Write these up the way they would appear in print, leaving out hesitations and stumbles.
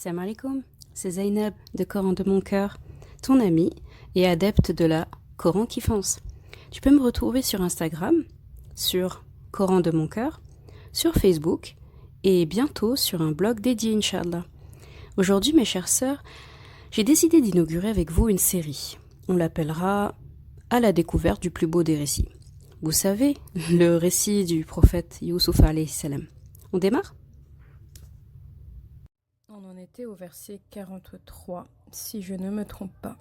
Salam alaikum, c'est Zainab de Coran de mon cœur, ton amie et adepte de la Coran qui fonce. Tu peux me retrouver sur Instagram, sur Coran de mon cœur, sur Facebook et bientôt sur un blog dédié, Inch'Allah. Aujourd'hui, mes chères sœurs, j'ai décidé d'inaugurer avec vous une série. On l'appellera « À la découverte du plus beau des récits ». Vous savez, le récit du prophète Youssouf alayhi salam. On démarre ? On en était au verset 43, si je ne me trompe pas.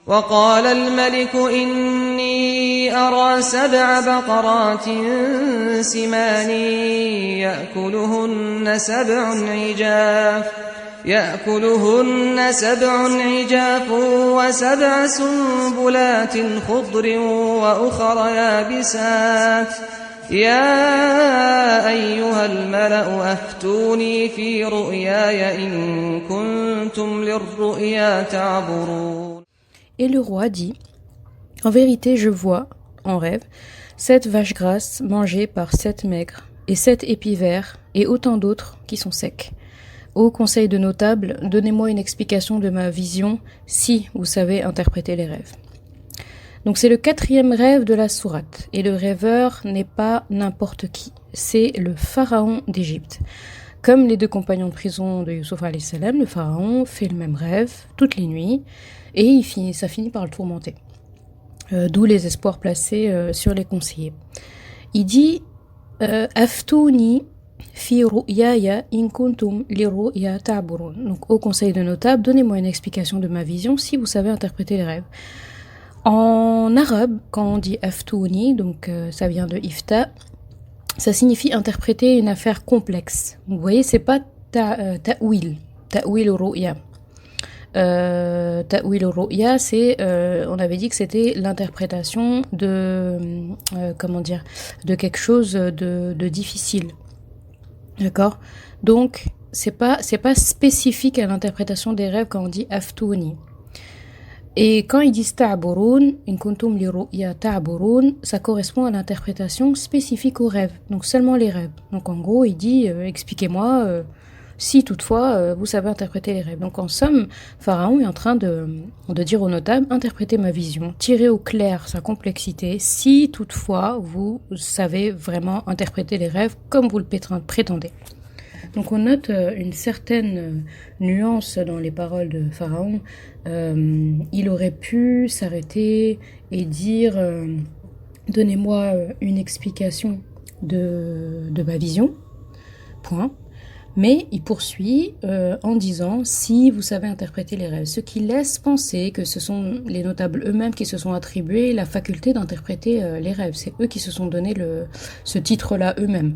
وقال الملك إني أرى 7 بقرات سمان يأكلهن سبع عجاف و7 سنبلات خضر وأخر يابسات يا أيها الملأ أفتوني في رؤياي إن كنتم للرؤيا تعبرون. Et le roi dit, en vérité je vois, en rêve, 7 vaches grasses mangées par 7 maigres, et 7 épis verts, et autant d'autres qui sont secs. Ô conseil de notables, donnez-moi une explication de ma vision, si vous savez interpréter les rêves. Donc c'est le 4e rêve de la sourate, et le rêveur n'est pas n'importe qui, c'est le pharaon d'Égypte. Comme les 2 compagnons de prison de Youssouf alayhi salam, le pharaon fait le même rêve toutes les nuits, et ça finit par le tourmenter. D'où les espoirs placés sur les conseillers. Il dit Aftouni fi ru'yaya in kuntum li ru'ya ta'burun. Donc au conseil de notables, donnez-moi une explication de ma vision si vous savez interpréter les rêves. En arabe, quand on dit aftouni, donc ça vient de ifta, ça signifie interpréter une affaire complexe. Vous voyez, c'est pas ta'wil ru'ya. Ta'wil al-ru'ya, c'est, on avait dit que c'était l'interprétation de, de quelque chose de difficile. D'accord ? Donc, c'est pas spécifique à l'interprétation des rêves quand on dit aftouni. Et quand ils disent ta'burun, in kuntum li ru'ya ta'burun, ça correspond à l'interprétation spécifique aux rêves. Donc seulement les rêves. Donc en gros, il dit, expliquez-moi, si toutefois vous savez interpréter les rêves. Donc en somme, Pharaon est en train de dire aux notables, interprétez ma vision, tirez au clair sa complexité, si toutefois vous savez vraiment interpréter les rêves comme vous le prétendez. Donc on note une certaine nuance dans les paroles de Pharaon. Il aurait pu s'arrêter et dire donnez-moi une explication de ma vision, point. Mais il poursuit en disant si vous savez interpréter les rêves, ce qui laisse penser que ce sont les notables eux-mêmes qui se sont attribués la faculté d'interpréter les rêves. C'est eux qui se sont donné ce titre-là eux-mêmes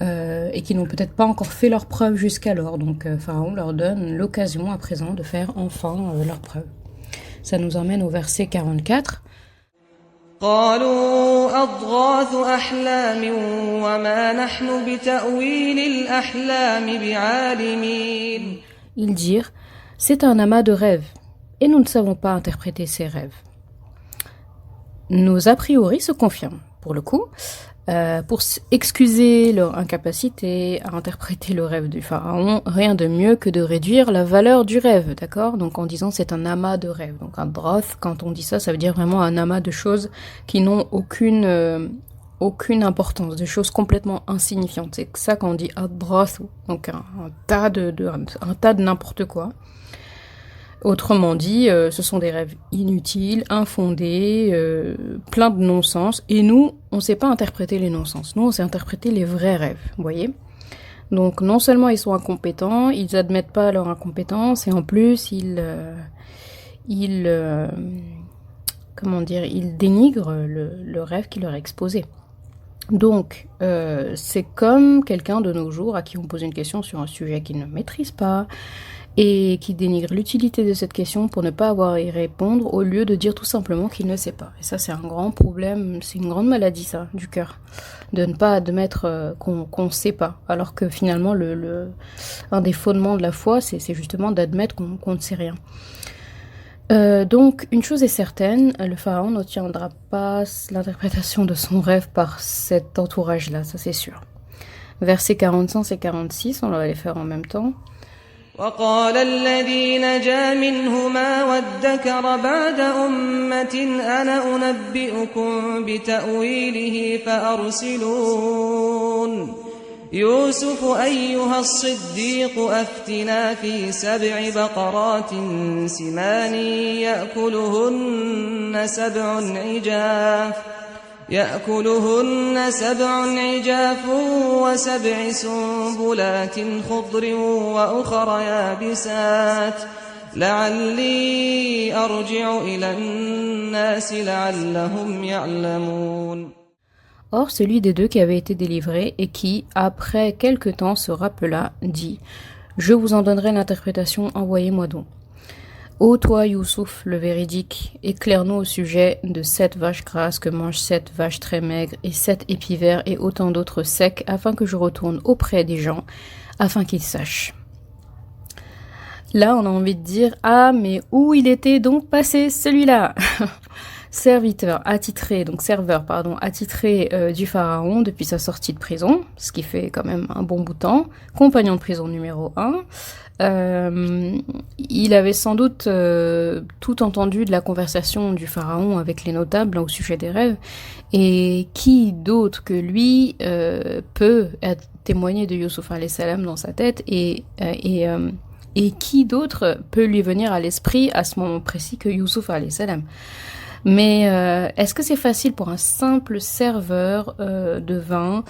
et qui n'ont peut-être pas encore fait leurs preuves jusqu'alors. Donc Pharaon leur donne l'occasion à présent de faire enfin leurs preuves. Ça nous emmène au verset 44. قالوا أضغاث أحلام وما نحن بتأويل الأحلام بعالمين. Ils dirent, c'est un amas de rêves, et nous ne savons pas interpréter ces rêves. Nos a priori se confirment, pour le coup, pour excuser leur incapacité à interpréter le rêve du pharaon, rien de mieux que de réduire la valeur du rêve, d'accord ? Donc en disant c'est un amas de rêves. Donc un droth, quand on dit ça, ça veut dire vraiment un amas de choses qui n'ont aucune importance, des choses complètement insignifiantes. C'est ça quand on dit ad-droth, donc un tas de n'importe quoi. Autrement dit, ce sont des rêves inutiles, infondés, pleins de non-sens. Et nous, on ne sait pas interpréter les non-sens. Nous, on sait interpréter les vrais rêves, vous voyez ? Donc, non seulement ils sont incompétents, ils n'admettent pas leur incompétence, et en plus, ils dénigrent le rêve qui leur est exposé. Donc, c'est comme quelqu'un de nos jours à qui on pose une question sur un sujet qu'il ne maîtrise pas, et qui dénigre l'utilité de cette question pour ne pas avoir à y répondre au lieu de dire tout simplement qu'il ne sait pas. Et ça, c'est un grand problème, c'est une grande maladie, ça, du cœur, de ne pas admettre qu'on ne sait pas, alors que finalement, un des fondements de la foi, c'est justement d'admettre qu'on ne sait rien. Donc, une chose est certaine, le pharaon n'obtiendra pas l'interprétation de son rêve par cet entourage-là, ça c'est sûr. Versets 45 et 46, on va les faire en même temps. وقال الذي نجا منهما وادكر بعد أمة أنا أنبئكم بتأويله فأرسلون يوسف أيها الصديق أفتنا في 7 بقرات سمان يأكلهن 7 عجاف و7 سنبلات خضر وأخر يابسات لعلي أرجع إلى الناس لعلهم يعلمون. Or, celui des deux qui avait été délivré et qui, après quelque temps, se rappela, dit « Je vous en donnerai l'interprétation, envoyez-moi donc. » Ô toi, Youssouf, le véridique, éclaire-nous au sujet de 7 vaches grasses que mangent 7 vaches très maigres et 7 épivers et autant d'autres secs, afin que je retourne auprès des gens, afin qu'ils sachent. » Là, on a envie de dire « Ah, mais où il était donc passé celui-là ?» Serveur attitré du pharaon depuis sa sortie de prison, ce qui fait quand même un bon bout de temps, compagnon de prison numéro 1. Il avait sans doute tout entendu de la conversation du pharaon avec les notables au sujet des rêves, et qui d'autre que lui peut témoigner de Youssouf alayhi salam dans sa tête, et qui d'autre peut lui venir à l'esprit à ce moment précis que Youssouf alayhi salam. Mais est-ce que c'est facile pour un simple serveur de vin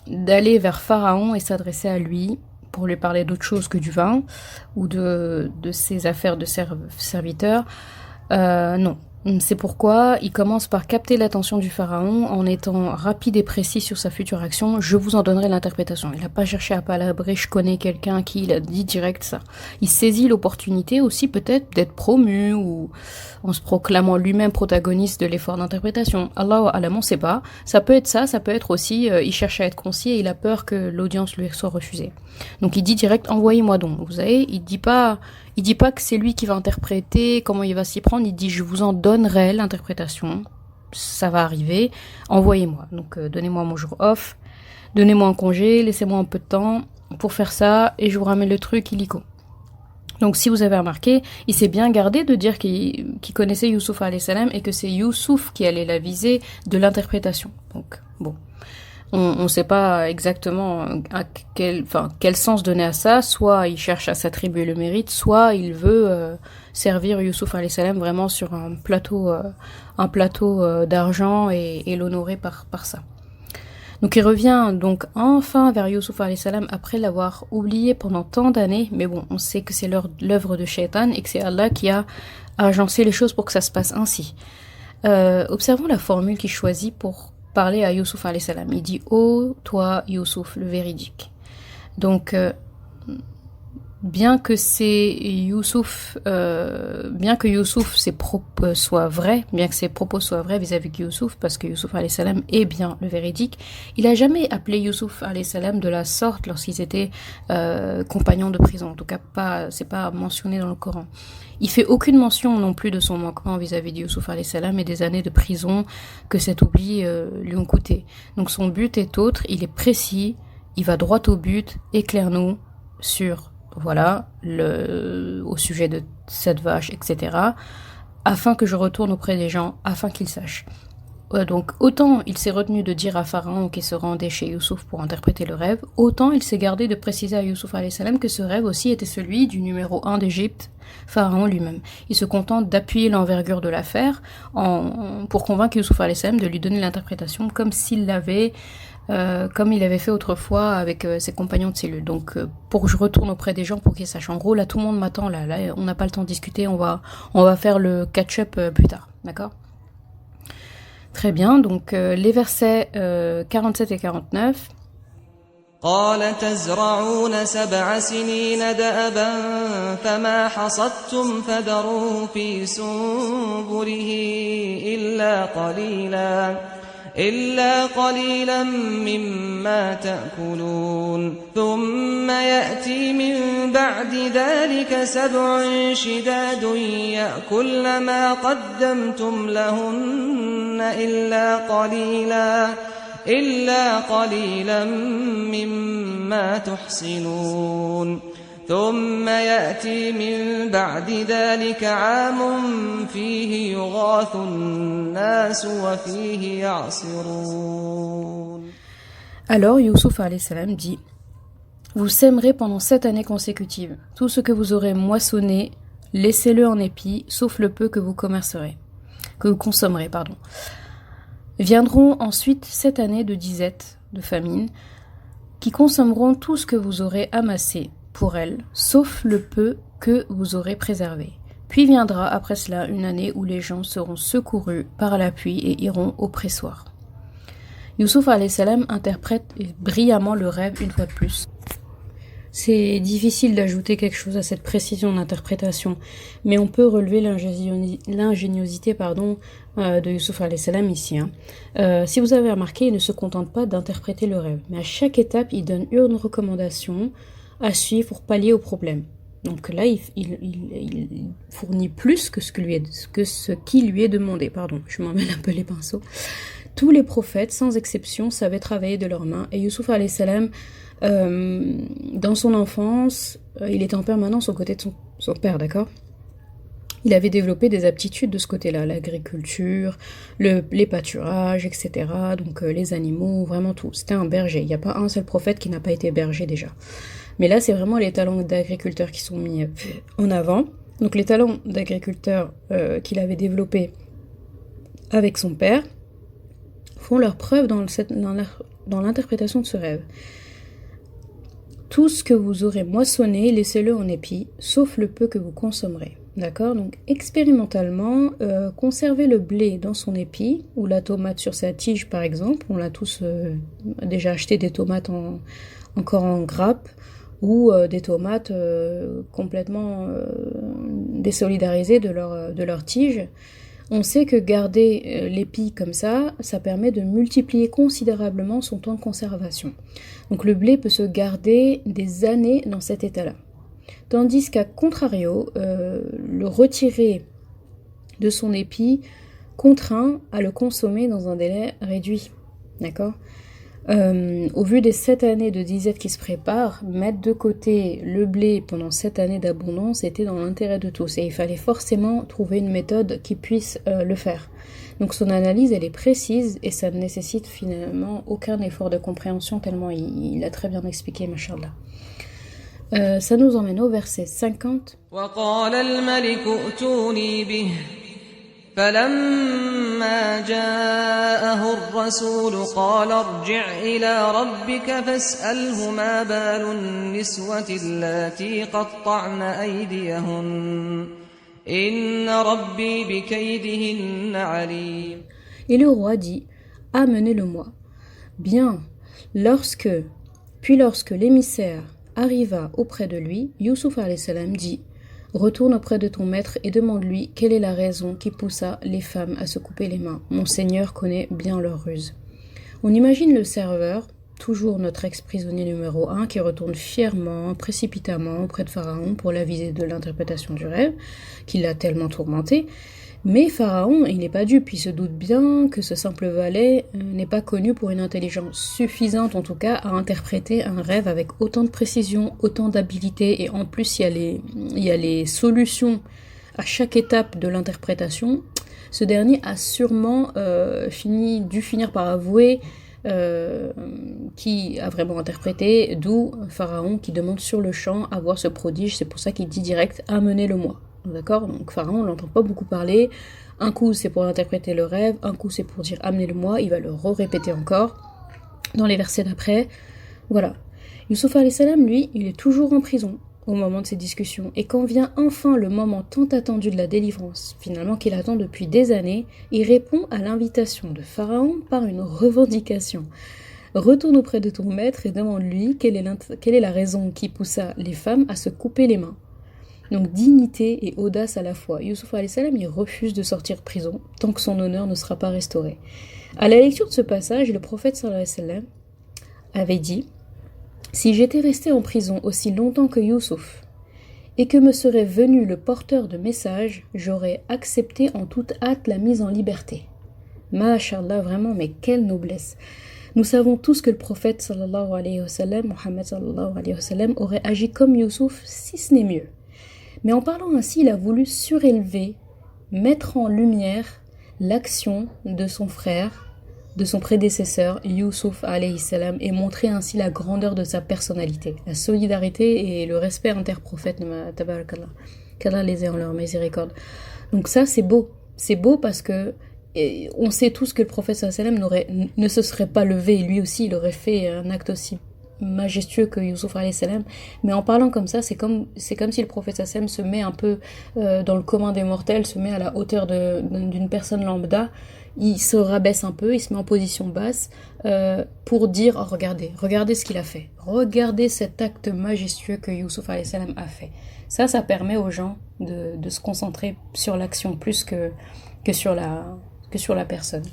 d'aller vers Pharaon et s'adresser à lui pour lui parler d'autre chose que du vin ou de ses affaires de serviteur? Non. C'est pourquoi il commence par capter l'attention du pharaon en étant rapide et précis sur sa future action. Je vous en donnerai l'interprétation. Il n'a pas cherché à palabrer, je connais quelqu'un qui, il a dit direct ça. Il saisit l'opportunité aussi peut-être d'être promu ou en se proclamant lui-même protagoniste de l'effort d'interprétation. Allahu a'lam, on sait pas. Ça peut être ça, ça peut être aussi il cherche à être concis et il a peur que l'audience lui soit refusée. Donc il dit direct, envoyez-moi donc. Vous savez, il dit pas que c'est lui qui va interpréter, comment il va s'y prendre, il dit je vous en donnerai l'interprétation, ça va arriver, envoyez-moi. Donc donnez-moi mon jour off, donnez-moi un congé, laissez-moi un peu de temps pour faire ça et je vous ramène le truc illico. Donc si vous avez remarqué, il s'est bien gardé de dire qu'il connaissait Youssouf alayhi salam et que c'est Youssouf qui allait la viser de l'interprétation. Donc bon. On ne sait pas exactement quel sens donner à ça. Soit il cherche à s'attribuer le mérite, soit il veut servir Youssouf alayhi salam vraiment sur un plateau d'argent et l'honorer par ça. Donc il revient donc enfin vers Youssouf alayhi salam après l'avoir oublié pendant tant d'années. Mais bon, on sait que c'est l'œuvre de Shaitan et que c'est Allah qui a agencé les choses pour que ça se passe ainsi. Observons la formule qu'il choisit pour parler à Youssouf alayhi salam. Il dit « Oh, toi, Youssouf, le véridique ». Donc, bien que Youssouf ses propos soient vrais, vis-à-vis de Youssouf, parce que Youssouf alayhi salam est bien le véridique, il a jamais appelé Youssouf alayhi salam de la sorte lorsqu'ils étaient compagnons de prison. En tout cas, c'est pas mentionné dans le Coran. Il fait aucune mention non plus de son manquement vis-à-vis de Youssouf alayhi salam et des années de prison que cet oubli lui ont coûté. Donc son but est autre, il est précis, il va droit au but, éclaire-nous sur, voilà, au sujet de cette vache, etc., afin que je retourne auprès des gens, afin qu'ils sachent. Donc autant il s'est retenu de dire à Pharaon qu'il se rendait chez Youssouf pour interpréter le rêve, autant il s'est gardé de préciser à Youssouf alayhi salam que ce rêve aussi était celui du numéro 1 d'Égypte, Pharaon lui-même. Il se contente d'appuyer l'envergure de l'affaire pour convaincre Youssouf alayhi salam de lui donner l'interprétation comme il avait fait autrefois avec ses compagnons de cellule. Donc pour que je retourne auprès des gens pour qu'ils sachent. En gros, là tout le monde m'attend, là on n'a pas le temps de discuter, on va faire le catch-up plus tard, d'accord ? Très bien, donc les versets 47 et 49. قال تزرعون 7 سنين دأبا فما حصدتم فذروه في سنبله إلا قليلا مما تأكلون ثم يأتي من بعد ذلك 7 شداد يأكلن ما قدمتم لهن إلا قليلا مما تحسنون ثم يأتي من بعد ذلك عام فيه يغاث الناس وفيه يعصرون. Alors Youssouf alayhi salam dit: Vous sèmerez pendant 7 années consécutives. Tout ce que vous aurez moissonné, laissez-le en épi, sauf le peu que vous consommerez. Viendront ensuite 7 années de disette, de famine, qui consommeront tout ce que vous aurez amassé pour elles, sauf le peu que vous aurez préservé. Puis viendra après cela une année où les gens seront secourus par la pluie et iront au pressoir. Youssouf alayhi salam interprète brillamment le rêve une fois de plus. C'est difficile d'ajouter quelque chose à cette précision d'interprétation, mais on peut relever l'ingéniosité de Youssouf alayhi salam ici. Si vous avez remarqué, il ne se contente pas d'interpréter le rêve, mais à chaque étape, il donne une recommandation à suivre pour pallier au problème. Donc là, il fournit plus que ce qui lui est demandé. Je m'emmêle un peu les pinceaux. Tous les prophètes, sans exception, savaient travailler de leurs mains, et Youssouf alayhi salam, dans son enfance, il était en permanence aux côtés de son père, d'accord ? Il avait développé des aptitudes de ce côté-là, l'agriculture, les pâturages, etc. Donc les animaux, vraiment tout. C'était un berger. Il n'y a pas un seul prophète qui n'a pas été berger déjà. Mais là, c'est vraiment les talents d'agriculteur qui sont mis en avant. Donc les talents d'agriculteur qu'il avait développés avec son père font leur preuve dans l'interprétation de ce rêve. Tout ce que vous aurez moissonné, laissez-le en épi, sauf le peu que vous consommerez. D'accord ? Donc expérimentalement, conservez le blé dans son épi, ou la tomate sur sa tige par exemple. On l'a tous déjà acheté des tomates encore en grappe, ou des tomates complètement désolidarisées de leur tige. On sait que garder l'épi comme ça permet de multiplier considérablement son temps de conservation. Donc le blé peut se garder des années dans cet état-là. Tandis qu'à contrario, le retirer de son épi contraint à le consommer dans un délai réduit. D'accord ? Au vu des 7 années de disette qui se préparent, mettre de côté le blé pendant 7 années d'abondance était dans l'intérêt de tous, et il fallait forcément trouver une méthode qui puisse le faire. Donc son analyse, elle est précise, et ça ne nécessite finalement aucun effort de compréhension, tellement il a très bien expliqué, machallah. Ça nous emmène au verset 50. فلما جاءه الرسول قال ارجع إلى ربك فاسأله ما بال النسوة اللاتي قطعن أيديهن إن ربي بكيدهن عليم. Et le roi dit: Amenez-le-moi. Bien, lorsque l'émissaire arriva auprès de lui, Youssouf alayhi salam dit: Retourne auprès de ton maître et demande-lui quelle est la raison qui poussa les femmes à se couper les mains. Mon Seigneur connaît bien leurs ruses. On imagine le serveur, toujours notre ex-prisonnier numéro 1, qui retourne fièrement, précipitamment auprès de Pharaon pour l'aviser de l'interprétation du rêve, qui l'a tellement tourmenté. Mais Pharaon, il n'est pas dupe, il se doute bien que ce simple valet n'est pas connu pour une intelligence suffisante, en tout cas, à interpréter un rêve avec autant de précision, autant d'habileté, et en plus il y a les solutions à chaque étape de l'interprétation. Ce dernier a sûrement dû finir par avouer qui a vraiment interprété, d'où Pharaon qui demande sur le champ à voir ce prodige. C'est pour ça qu'il dit direct: amenez-le-moi. D'accord ? Donc Pharaon, on l'entend pas beaucoup parler. Un coup c'est pour interpréter le rêve, un coup c'est pour dire amenez-le-moi, il va le répéter encore dans les versets d'après. Voilà. Youssouf alayhi salam, lui, il est toujours en prison au moment de ces discussions, et quand vient enfin le moment tant attendu de la délivrance, finalement qu'il attend depuis des années, il répond à l'invitation de Pharaon par une revendication. Retourne auprès de ton maître et demande-lui quelle est la raison qui poussa les femmes à se couper les mains. Donc dignité et audace à la fois. Youssouf alayhi salam, il refuse de sortir de prison tant que son honneur ne sera pas restauré. À la lecture de ce passage, le prophète sallallahu alayhi wa sallam avait dit: Si j'étais resté en prison aussi longtemps que Youssouf, et que me serait venu le porteur de message, j'aurais accepté en toute hâte la mise en liberté. Masha'Allah, vraiment, mais quelle noblesse! Nous savons tous que le prophète sallallahu alayhi wa sallam, Mohammed sallallahu alayhi wa sallam, aurait agi comme Youssouf, si ce n'est mieux. Mais en parlant ainsi, il a voulu surélever, mettre en lumière l'action de son frère, de son prédécesseur, Youssouf alayhi salam, et montrer ainsi la grandeur de sa personnalité, la solidarité et le respect interprophète, tabarakallah, qu'Allah les ait en leur miséricorde. Donc ça, c'est beau. C'est beau parce que on sait tous que le prophète sallallahu alayhi salam ne se serait pas levé, et lui aussi, il aurait fait un acte aussi majestueux que Youssouf alayhi salam, mais en parlant comme ça, c'est comme si le prophète sallam se met un peu dans le commun des mortels, se met à la hauteur d'une personne lambda, il se rabaisse un peu, il se met en position basse pour dire oh, regardez ce qu'il a fait, regardez cet acte majestueux que Youssouf alayhi salam a fait. Ça permet aux gens de se concentrer sur l'action plus que sur la personne.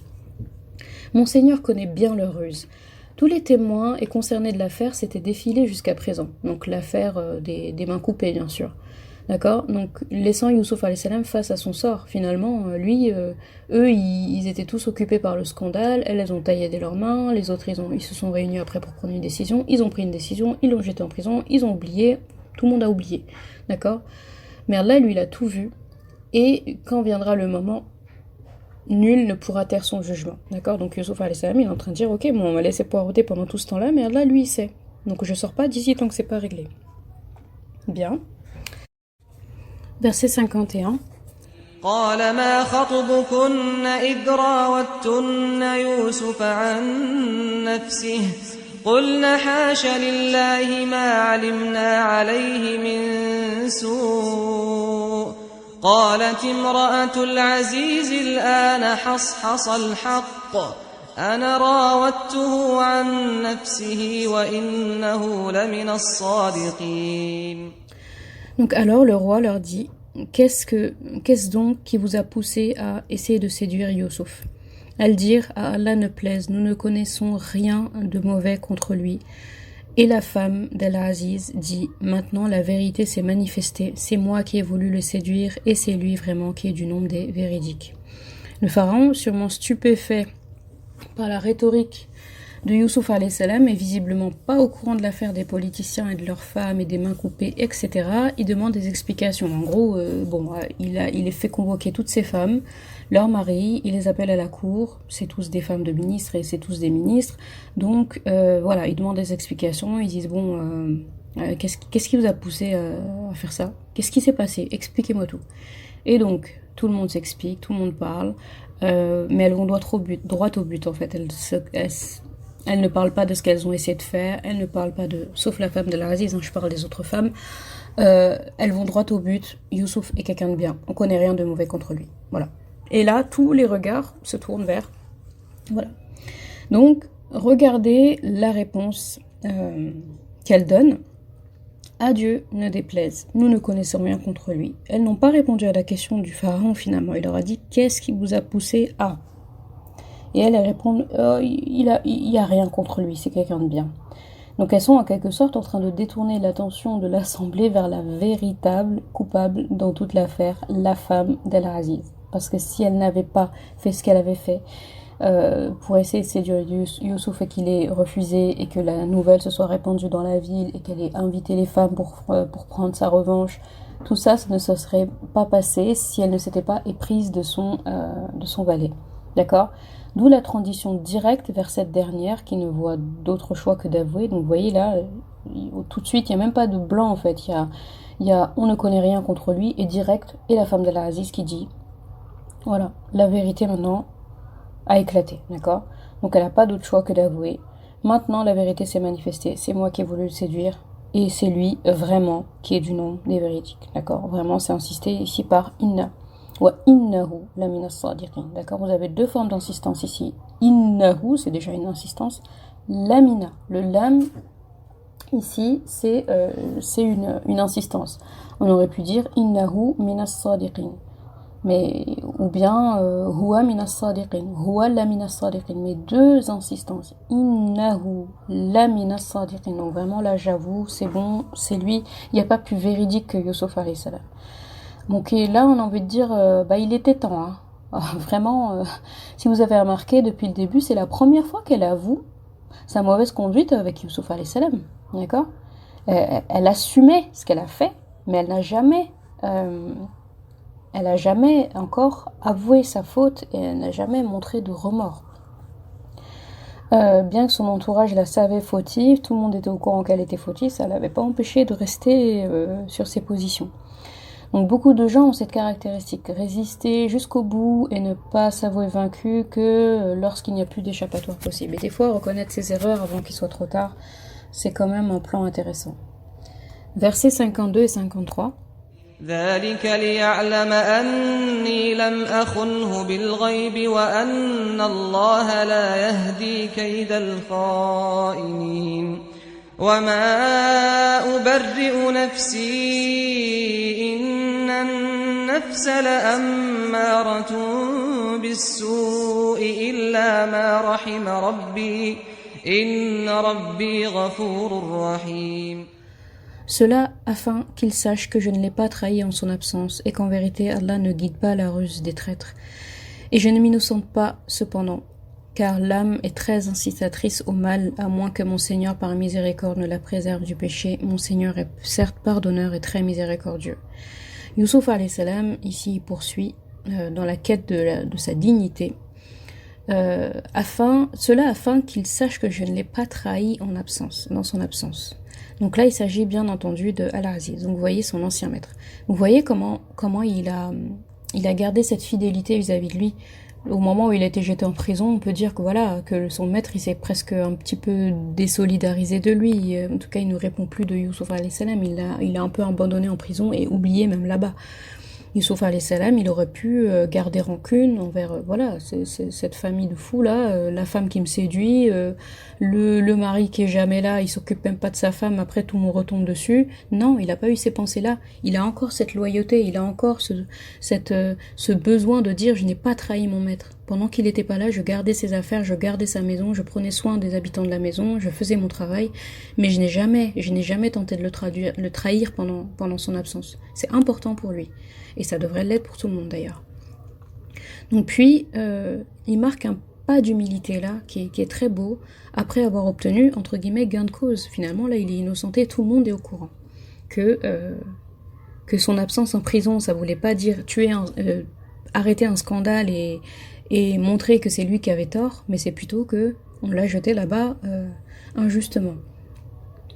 Mon Seigneur connaît bien leur ruse. Tous les témoins et concernés de l'affaire s'étaient défilés jusqu'à présent. Donc l'affaire des mains coupées, bien sûr. D'accord? Donc laissant Youssouf alayhi salam face à son sort. Finalement, lui, eux, ils étaient tous occupés par le scandale. Elles ont taillé leurs mains. Les autres, ils se sont réunis après pour prendre une décision. Ils ont pris une décision. Ils l'ont jeté en prison. Ils ont oublié. Tout le monde a oublié. D'accord? Mais Allah, lui, il a tout vu. Et quand viendra le moment, nul ne pourra taire son jugement. D'accord? Donc Youssouf alayhi salam, il est en train de dire ok, bon, on va laisser poireauter pendant tout ce temps-là, mais Allah, lui, il sait. Donc je sors pas d'ici tant que c'est pas réglé. Bien. Verset 51. قال ما خطبكن إذ راوتن يوسف عن نفسه قلنا حاش لله ما علمنا عليه من سوء قالت امرأة العزيز الآن حصحص الحق أنا راودته عن نفسه وإنه لمن الصادقين. Donc alors le roi leur dit qu'est-ce donc qui vous a poussé à essayer de séduire Youssouf? Elles dirent à Allah ne plaise, nous ne connaissons rien de mauvais contre lui. Et la femme d'Al-Aziz dit maintenant la vérité s'est manifestée, c'est moi qui ai voulu le séduire et c'est lui vraiment qui est du nombre des véridiques. Le pharaon, sûrement stupéfait par la rhétorique de Youssouf alayhi salam, est visiblement pas au courant de l'affaire des politiciens et de leurs femmes et des mains coupées, etc. Il demande des explications. En gros, il est fait convoquer toutes ces femmes, leurs maris, il les appelle à la cour, c'est tous des femmes de ministres et c'est tous des ministres. Donc voilà, il demande des explications, ils disent qu'est-ce qui vous a poussé à faire ça? Qu'est-ce qui s'est passé? Expliquez-moi tout. Et donc, tout le monde s'explique, tout le monde parle, mais elles vont droit au but en fait. Elles ne parlent pas de ce qu'elles ont essayé de faire, elles ne parlent pas sauf la femme de l'Aziz, je parle des autres femmes, elles vont droit au but, Youssouf est quelqu'un de bien, on connaît rien de mauvais contre lui, voilà. Et là, tous les regards se tournent vers, voilà. Donc, regardez la réponse qu'elle donne. À Dieu ne déplaise, nous ne connaissons rien contre lui. Elles n'ont pas répondu à la question du pharaon finalement, il leur a dit qu'est-ce qui vous a poussé à... Et elles répondent il y a rien contre lui, c'est quelqu'un de bien. Donc elles sont en quelque sorte en train de détourner l'attention de l'assemblée vers la véritable coupable dans toute l'affaire, la femme d'Al-Aziz. Parce que si elle n'avait pas fait ce qu'elle avait fait pour essayer de séduire Youssouf et qu'il ait refusé et que la nouvelle se soit répandue dans la ville et qu'elle ait invité les femmes pour prendre sa revanche, tout ça ne se serait pas passé si elle ne s'était pas éprise de son valet. D'accord ? D'où la transition directe vers cette dernière qui ne voit d'autre choix que d'avouer. Donc vous voyez là, tout de suite, il n'y a même pas de blanc en fait. Il y a on ne connaît rien contre lui et direct, et la femme d'Al-Aziz qui dit voilà, la vérité maintenant a éclaté, d'accord? Donc elle n'a pas d'autre choix que d'avouer. Maintenant la vérité s'est manifestée, c'est moi qui ai voulu le séduire et c'est lui vraiment qui est du nom des véridiques, d'accord? Vraiment c'est insisté ici par inna. Wa innahu lamina as-sadiqin. D'accord, vous avez deux formes d'insistance ici. Innahu, c'est déjà une insistance. Lamina, le lam ici, c'est une insistance. On aurait pu dire innahu mina as-sadiqin. Mais ou bien huwa mina as-sadiqin, huwa lamina as-sadiqin. Mais deux insistances. Innahu lamina as-sadiqin. Donc vraiment là, j'avoue, c'est bon, c'est lui. Il n'y a pas plus véridique que Youssouf alayhi salam. Donc et là, on a envie de dire, il était temps. Hein. Vraiment, si vous avez remarqué, depuis le début, c'est la première fois qu'elle avoue sa mauvaise conduite avec Youssouf alayhi salam, d'accord? Elle assumait ce qu'elle a fait, mais elle n'a jamais encore avoué sa faute et elle n'a jamais montré de remords. Bien que son entourage la savait fautive, tout le monde était au courant qu'elle était fautive, ça ne l'avait pas empêché de rester sur ses positions. Donc beaucoup de gens ont cette caractéristique, résister jusqu'au bout et ne pas s'avouer vaincu que lorsqu'il n'y a plus d'échappatoire possible. Et des fois, reconnaître ses erreurs avant qu'il soit trop tard, c'est quand même un plan intéressant. Versets 52 et 53. ذلك ليعلم أني لم أخنه بالغيب وأن الله لا يهدي كيد الخائنين وما أبرئ نفسي إن النفس لأمارة بالسوء إلا ما رحم ربي إن ربي غفور رحيم. Cela afin qu'il sache que je ne l'ai pas trahi en son absence et qu'en vérité Allah ne guide pas la ruse des traîtres. Et je ne m'innocente pas cependant, car l'âme est très incitatrice au mal, à moins que mon Seigneur par miséricorde ne la préserve du péché. Mon Seigneur est certes pardonneur et très miséricordieux. Youssouf alayhi salam ici poursuit dans la quête de sa dignité, afin qu'il sache que je ne l'ai pas trahi dans son absence. Donc là, il s'agit bien entendu de Al-Aziz. Donc vous voyez son ancien maître. Vous voyez comment il a gardé cette fidélité vis-à-vis de lui. Au moment où il a été jeté en prison, on peut dire que son maître, il s'est presque un petit peu désolidarisé de lui. En tout cas, il ne répond plus de Youssouf alayhi salam. Il a un peu abandonné en prison et oublié même là-bas. Youssouf alayhi salam, il aurait pu garder rancune envers cette famille de fous là, la femme qui me séduit, le mari qui est jamais là, il s'occupe même pas de sa femme, après tout me retombe dessus. Non, il a pas eu ces pensées-là. Il a encore cette loyauté, il a encore ce besoin de dire je n'ai pas trahi mon maître. Pendant qu'il n'était pas là, je gardais ses affaires, je gardais sa maison, je prenais soin des habitants de la maison, je faisais mon travail, mais je n'ai jamais tenté de le trahir pendant son absence. C'est important pour lui. Et ça devrait l'être pour tout le monde d'ailleurs. Donc puis, il marque un pas d'humilité là, qui est très beau, après avoir obtenu, entre guillemets, gain de cause. Finalement, là, il est innocenté, tout le monde est au courant. Que son absence en prison, ça voulait pas dire arrêter un scandale et montrer que c'est lui qui avait tort, mais c'est plutôt que on l'a jeté là-bas injustement.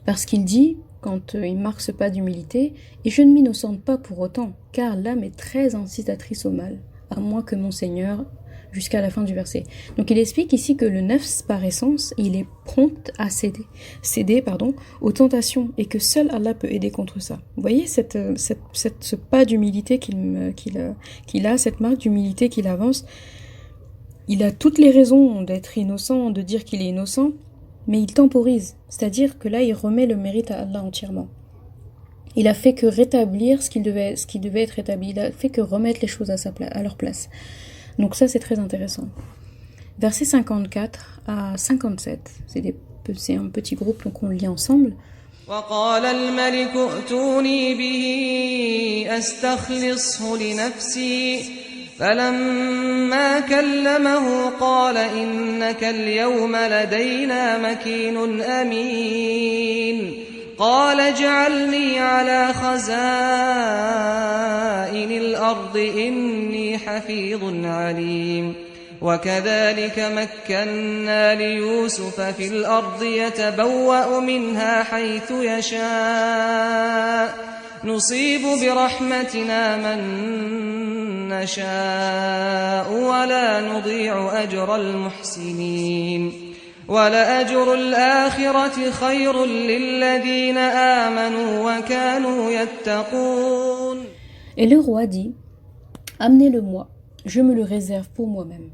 Parce qu'il dit, quand il marque ce pas d'humilité, et je ne m'innocente pas pour autant, car l'âme est très incitatrice au mal, à moins que mon Seigneur, jusqu'à la fin du verset. Donc il explique ici que le nefs, par essence, il est prompt à céder aux tentations, et que seul Allah peut aider contre ça. Vous voyez ce pas d'humilité qu'il a, cette marque d'humilité qu'il avance. Il a toutes les raisons d'être innocent, de dire qu'il est innocent, mais il temporise, c'est-à-dire que là il remet le mérite à Allah entièrement. Il a fait que rétablir ce qui devait être rétabli, il a fait que remettre les choses à leur place. Donc ça c'est très intéressant. Versets 54 à 57, c'est un petit groupe, donc on le lit ensemble. وقال الملك ائتوني به أستخلصه لنفسي فلما كلمه قال إنك اليوم لدينا مكين أمين قال اجعلني على خزائن الأرض إني حفيظ عليم وكذلك مكنا ليوسف في الأرض يتبوأ منها حيث يشاء نصيب برحمتنا من نشاء ولا نضيع أجر المحسنين ولأجر الآخرة خير للذين آمنوا وكانوا يتقون. Et le roi dit, amenez-le-moi, je me le réserve pour moi-même.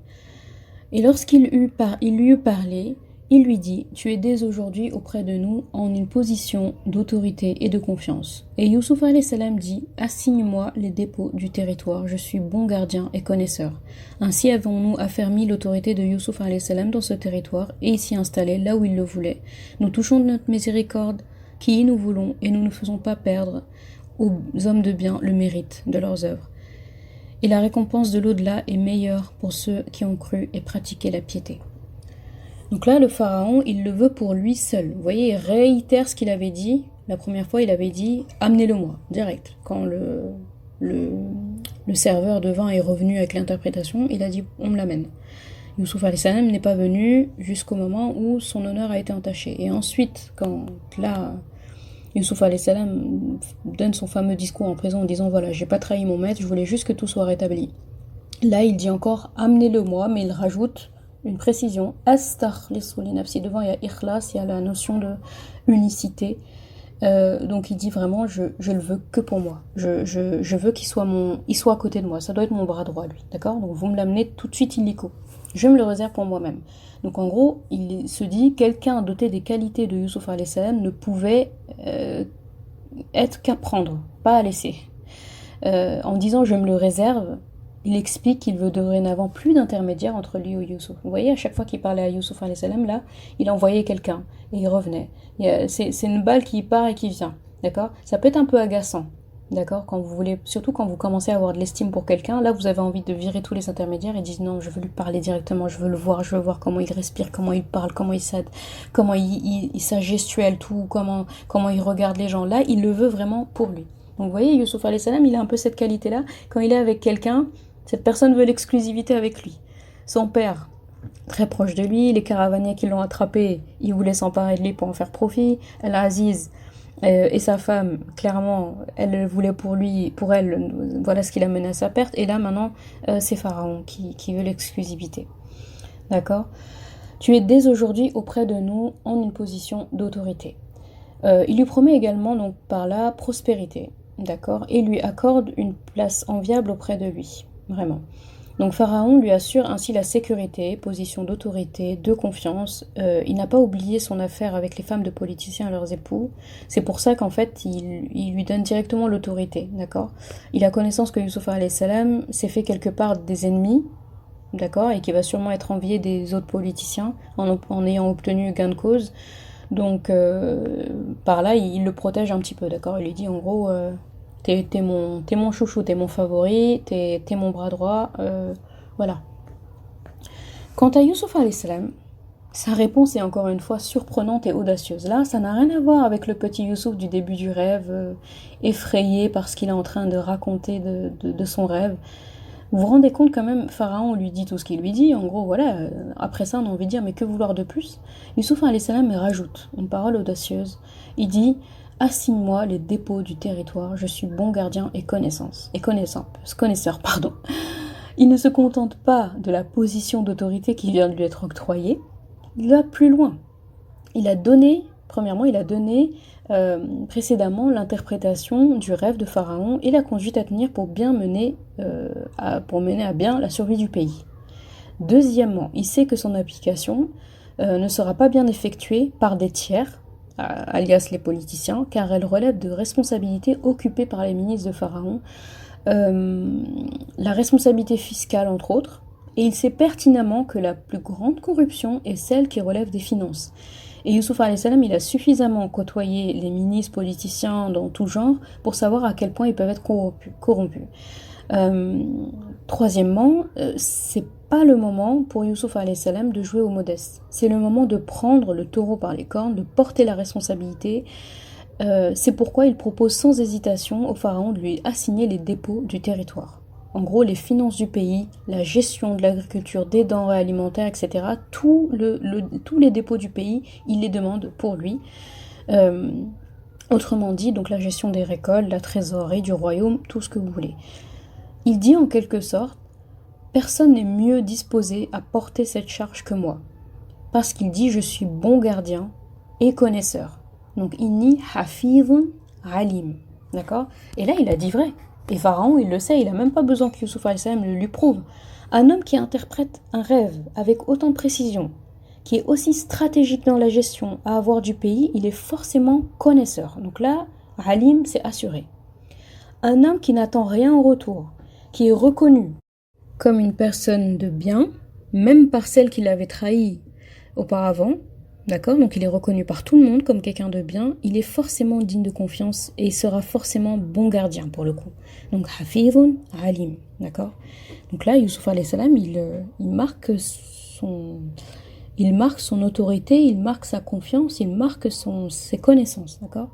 Et lorsqu'il lui eut parlé, il lui dit, tu es dès aujourd'hui auprès de nous en une position d'autorité et de confiance. Et Youssouf alayhi salam dit, assigne-moi les dépôts du territoire, je suis bon gardien et connaisseur. Ainsi avons-nous affermi l'autorité de Youssouf alayhi salam dans ce territoire et s'y installer là où il le voulait. Nous touchons de notre miséricorde qui nous voulons et nous ne faisons pas perdre aux hommes de bien le mérite de leurs œuvres. Et la récompense de l'au-delà est meilleure pour ceux qui ont cru et pratiqué la piété. Donc là, le pharaon, il le veut pour lui seul. Vous voyez, il réitère ce qu'il avait dit. La première fois, il avait dit « Amenez-le-moi », direct. Quand le serveur de vin est revenu avec l'interprétation, il a dit « On me l'amène ». Youssouf alayhi salam n'est pas venu jusqu'au moment où son honneur a été entaché. Et ensuite, quand là, Youssouf alayhi salam donne son fameux discours en prison en disant « Voilà, j'ai pas trahi mon maître, je voulais juste que tout soit rétabli ». Là, il dit encore « Amenez-le-moi », mais il rajoute une précision, astakhlisu li nafsi, devant il y a ikhlas, il y a la notion de unicité, donc il dit vraiment je le veux que pour moi, je veux il soit à côté de moi, ça doit être mon bras droit lui, d'accord, donc vous me l'amenez tout de suite illico, je me le réserve pour moi-même. Donc en gros il se dit quelqu'un doté des qualités de Youssouf alayhi salam ne pouvait être qu'à prendre, pas à laisser, en disant je me le réserve. Il explique qu'il veut dorénavant plus d'intermédiaire entre lui et Youssouf. Vous voyez, à chaque fois qu'il parlait à Youssouf alayhi salam, là, il envoyait quelqu'un et il revenait. C'est une balle qui part et qui vient, d'accord? Ça peut être un peu agaçant, d'accord? Quand vous voulez, surtout quand vous commencez à avoir de l'estime pour quelqu'un, là, vous avez envie de virer tous les intermédiaires et dire non, je veux lui parler directement, je veux voir comment il respire, comment il parle, comment il s'aide, comment sa gestuelle, tout, comment il regarde les gens. Là, il le veut vraiment pour lui. Donc vous voyez, Youssouf alayhi salam, il a un peu cette qualité-là. Quand il est avec quelqu'un, cette personne veut l'exclusivité avec lui. Son père, très proche de lui, les caravaniers qui l'ont attrapé, ils voulaient s'emparer de lui pour en faire profit. Al-Aziz et sa femme, clairement, elle voulait pour elle, voilà ce qui l'a mené à sa perte. Et là, maintenant, c'est Pharaon qui veut l'exclusivité. D'accord ? Tu es dès aujourd'hui auprès de nous en une position d'autorité. Il lui promet également, donc, par là, prospérité. D'accord ? Et lui accorde une place enviable auprès de lui. Vraiment. Donc Pharaon lui assure ainsi la sécurité, position d'autorité, de confiance. Il n'a pas oublié son affaire avec les femmes de politiciens et leurs époux. C'est pour ça qu'en fait, il lui donne directement l'autorité, d'accord ? Il a connaissance que Youssouf alayhi salam s'est fait quelque part des ennemis, d'accord ? Et qui va sûrement être envié des autres politiciens en ayant obtenu gain de cause. Donc par là, il le protège un petit peu, d'accord ? Il lui dit en gros... T'es mon chouchou, t'es mon favori, t'es mon bras droit, voilà. Quant à Youssouf alayhi salam, sa réponse est encore une fois surprenante et audacieuse. Là, ça n'a rien à voir avec le petit Youssouf du début du rêve, effrayé par ce qu'il est en train de raconter de son rêve. Vous vous rendez compte quand même, Pharaon lui dit tout ce qu'il lui dit, en gros, voilà, après ça on a envie de dire, mais que vouloir de plus ? Youssouf alayhi salam rajoute une parole audacieuse, il dit... Assigne-moi les dépôts du territoire, je suis bon gardien et connaisseur. Il ne se contente pas de la position d'autorité qui vient de lui être octroyée, il va plus loin. Premièrement, il a donné précédemment l'interprétation du rêve de Pharaon et la conduite à tenir pour mener à bien la survie du pays. Deuxièmement, il sait que son application ne sera pas bien effectuée par des tiers, alias les politiciens, car elle relève de responsabilités occupées par les ministres de Pharaon, la responsabilité fiscale entre autres, et il sait pertinemment que la plus grande corruption est celle qui relève des finances. Et Youssouf alayhi salam, il a suffisamment côtoyé les ministres politiciens dans tout genre pour savoir à quel point ils peuvent être corrompus. Troisièmement, c'est pas le moment pour Youssouf alayhi salam de jouer au modeste. C'est le moment de prendre le taureau par les cornes, de porter la responsabilité. C'est pourquoi il propose sans hésitation au pharaon de lui assigner les dépôts du territoire. En gros, les finances du pays, la gestion de l'agriculture, des denrées alimentaires, etc. Tous les dépôts du pays, il les demande pour lui. Autrement dit, donc la gestion des récoltes, la trésorerie du royaume, tout ce que vous voulez. Il dit en quelque sorte, personne n'est mieux disposé à porter cette charge que moi. Parce qu'il dit, je suis bon gardien et connaisseur. Donc, inni hafizun alim. D'accord ? Et là, il a dit vrai. Et Pharaon, il le sait, il n'a même pas besoin que Youssouf alayhi salam le lui prouve. Un homme qui interprète un rêve avec autant de précision, qui est aussi stratégique dans la gestion à avoir du pays, il est forcément connaisseur. Donc là, alim, c'est assuré. Un homme qui n'attend rien en retour, qui est reconnu comme une personne de bien, même par celle qui l'avait trahi auparavant, d'accord ? Donc il est reconnu par tout le monde comme quelqu'un de bien, il est forcément digne de confiance et il sera forcément bon gardien pour le coup. Donc hafizun alim, d'accord ? Donc là, Youssouf alayhi salam, il marque Il marque son autorité, il marque sa confiance, il marque ses connaissances, d'accord?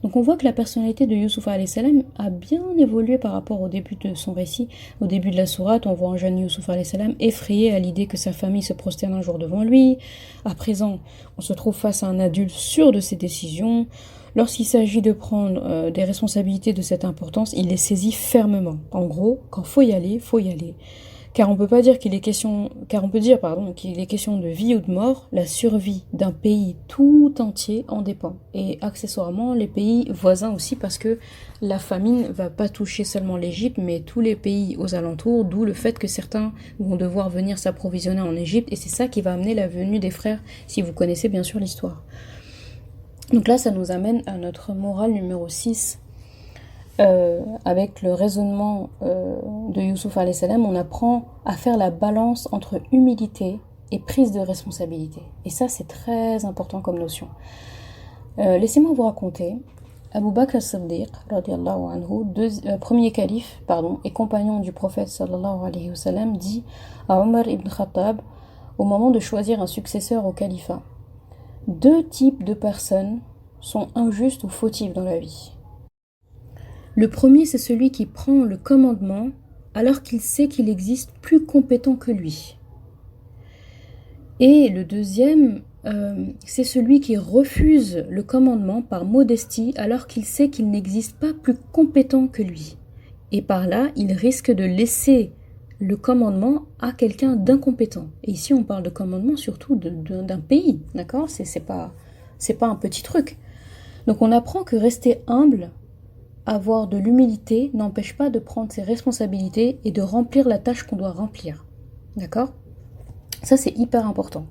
Donc on voit que la personnalité de Youssouf alayhi salam a bien évolué par rapport au début de son récit. Au début de la sourate, on voit un jeune Youssouf alayhi salam effrayé à l'idée que sa famille se prosterne un jour devant lui. À présent, on se trouve face à un adulte sûr de ses décisions. Lorsqu'il s'agit de prendre des responsabilités de cette importance, il les saisit fermement. En gros, quand faut y aller, faut y aller. Car on peut dire qu'il est question de vie ou de mort, la survie d'un pays tout entier en dépend. Et accessoirement, les pays voisins aussi, parce que la famine va pas toucher seulement l'Égypte, mais tous les pays aux alentours, d'où le fait que certains vont devoir venir s'approvisionner en Égypte, et c'est ça qui va amener la venue des frères, si vous connaissez bien sûr l'histoire. Donc là, ça nous amène à notre morale numéro 6. Avec le raisonnement de Youssouf alayhi salam, on apprend à faire la balance entre humilité et prise de responsabilité. Et ça, c'est très important comme notion. Laissez-moi vous raconter. Abu Bakr as-Siddiq, radiallahu anhu, premier calife et compagnon du prophète sallallahu alayhi wa sallam, dit à Omar ibn Khattab, au moment de choisir un successeur au califat: 2 types de personnes sont injustes ou fautives dans la vie. Le premier, c'est celui qui prend le commandement alors qu'il sait qu'il existe plus compétent que lui. Et le deuxième, c'est celui qui refuse le commandement par modestie alors qu'il sait qu'il n'existe pas plus compétent que lui. Et par là, il risque de laisser le commandement à quelqu'un d'incompétent. Et ici, on parle de commandement surtout d'un pays, d'accord ? C'est pas un petit truc. Donc on apprend que rester humble, avoir de l'humilité, n'empêche pas de prendre ses responsabilités et de remplir la tâche qu'on doit remplir. D'accord ? Ça, c'est hyper important.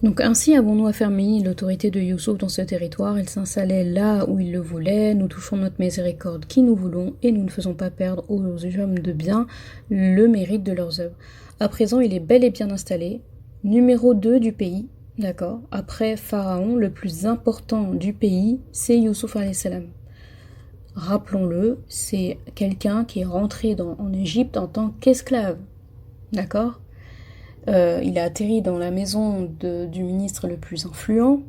Donc ainsi avons-nous affermi l'autorité de Youssouf dans ce territoire. Il s'installait là où il le voulait. Nous touchons notre miséricorde qui nous voulons et nous ne faisons pas perdre aux hommes de bien le mérite de leurs œuvres. À présent, il est bel et bien installé. Numéro 2 du pays. D'accord. Après Pharaon, le plus important du pays, c'est Youssouf alayhi salam. Rappelons-le, c'est quelqu'un qui est rentré en Égypte en tant qu'esclave. D'accord. Il a atterri dans la maison du ministre le plus influent.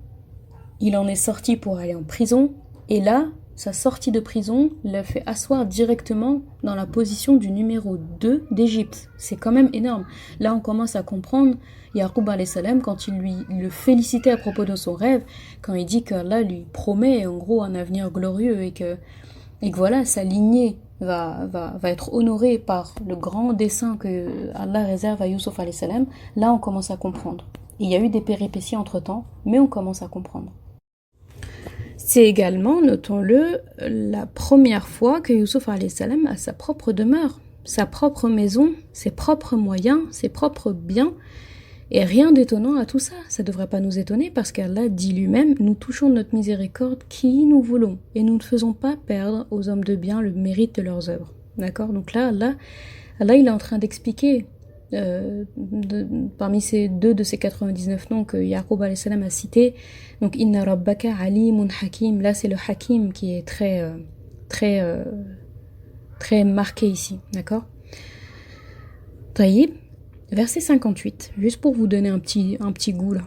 Il en est sorti pour aller en prison. Et là, sa sortie de prison l'a fait asseoir directement dans la position du numéro 2 d'Égypte. C'est quand même énorme. Là, on commence à comprendre Yaqub alayhi salam quand il le félicitait à propos de son rêve, quand il dit qu'Allah lui promet en gros un avenir glorieux et que voilà, sa lignée va être honorée par le grand dessein que Allah réserve à Youssouf alayhi salam. Là, on commence à comprendre. Il y a eu des péripéties entre-temps, mais on commence à comprendre. C'est également, notons-le, la première fois que Youssouf alayhi salam a sa propre demeure, sa propre maison, ses propres moyens, ses propres biens. Et rien d'étonnant à tout ça. Ça ne devrait pas nous étonner parce qu'Allah dit lui-même: nous touchons notre miséricorde qui nous voulons et nous ne faisons pas perdre aux hommes de bien le mérite de leurs œuvres. D'accord ? Donc là, Allah, il est en train d'expliquer parmi ces 2 de ces 99 noms que Yaqub alayhi salam a cités. Donc Inna Rabbaka Alimun Hakim. Là, c'est le Hakim qui est très marqué ici. D'accord ? Taïb. Verset 58, juste pour vous donner un petit goût là.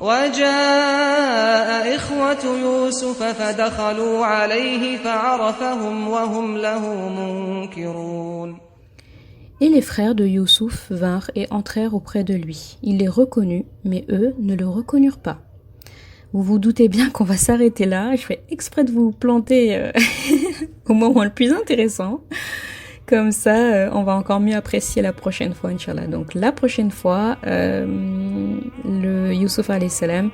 وجاء إخوة يوسف فدخلوا عليه فعرفهم وهم له منكرون. Et les frères de Youssouf vinrent et entrèrent auprès de lui. Il les reconnut, mais eux ne le reconnurent pas. Vous vous doutez bien qu'on va s'arrêter là. Je fais exprès de vous planter au moment le plus intéressant. Comme ça, on va encore mieux apprécier la prochaine fois, Inch'Allah. Donc la prochaine fois, le Youssouf alayhi salam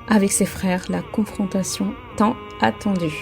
avec ses frères, la confrontation tant attendue.